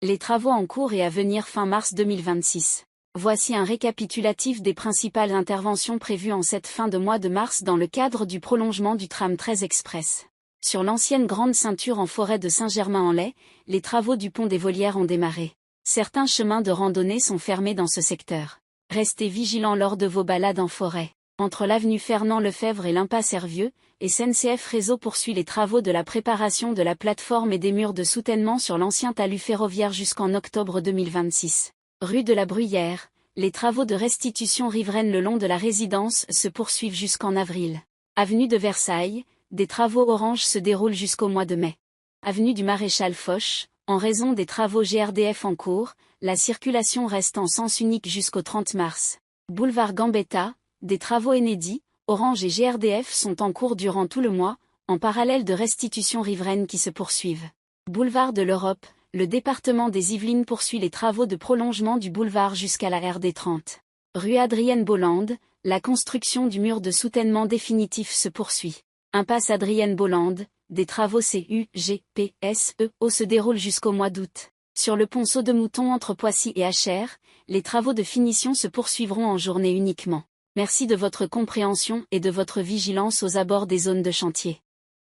Les travaux en cours et à venir fin mars 2026. Voici un récapitulatif des principales interventions prévues en cette fin de mois de mars dans le cadre du prolongement du tram 13 express. Sur l'ancienne grande ceinture en forêt de Saint-Germain-en-Laye, les travaux du pont des Volières ont démarré. Certains chemins de randonnée sont fermés dans ce secteur. Restez vigilants lors de vos balades en forêt. Entre l'avenue Fernand-Lefebvre et l'impasse Hervieux, SNCF Réseau poursuit les travaux de la préparation de la plateforme et des murs de soutènement sur l'ancien talus ferroviaire jusqu'en octobre 2026. Rue de la Bruyère, les travaux de restitution riveraine le long de la résidence se poursuivent jusqu'en avril. Avenue de Versailles, des travaux orange se déroulent jusqu'au mois de mai. Avenue du Maréchal Foch, en raison des travaux GRDF en cours, la circulation reste en sens unique jusqu'au 30 mars. Boulevard Gambetta, des travaux inédits, Orange et GRDF sont en cours durant tout le mois, en parallèle de restitutions riveraines qui se poursuivent. Boulevard de l'Europe, le département des Yvelines poursuit les travaux de prolongement du boulevard jusqu'à la RD 30. Rue Adrienne Bolland, la construction du mur de soutènement définitif se poursuit. Impasse Adrienne Bolland, des travaux CUGPSEO se déroulent jusqu'au mois d'août. Sur le pont Saut-de-Mouton entre Poissy et Achères, les travaux de finition se poursuivront en journée uniquement. Merci de votre compréhension et de votre vigilance aux abords des zones de chantier.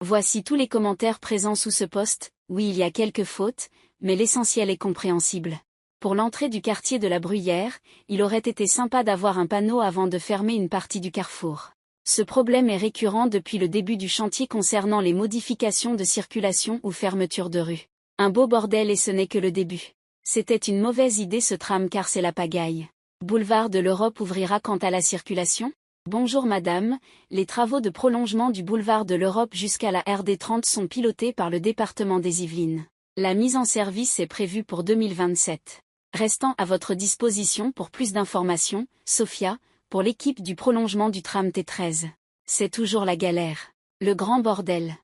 Voici tous les commentaires présents sous ce post. Oui, il y a quelques fautes, mais l'essentiel est compréhensible. Pour l'entrée du quartier de la Bruyère, il aurait été sympa d'avoir un panneau avant de fermer une partie du carrefour. Ce problème est récurrent depuis le début du chantier concernant les modifications de circulation ou fermeture de rue. Un beau bordel et ce n'est que le début. C'était une mauvaise idée ce tram car c'est la pagaille. Boulevard de l'Europe ouvrira quant à la circulation ? Bonjour madame, les travaux de prolongement du boulevard de l'Europe jusqu'à la RD 30 sont pilotés par le département des Yvelines. La mise en service est prévue pour 2027. Restant à votre disposition pour plus d'informations, Sophia, pour l'équipe du prolongement du tram T13. C'est toujours la galère. Le grand bordel.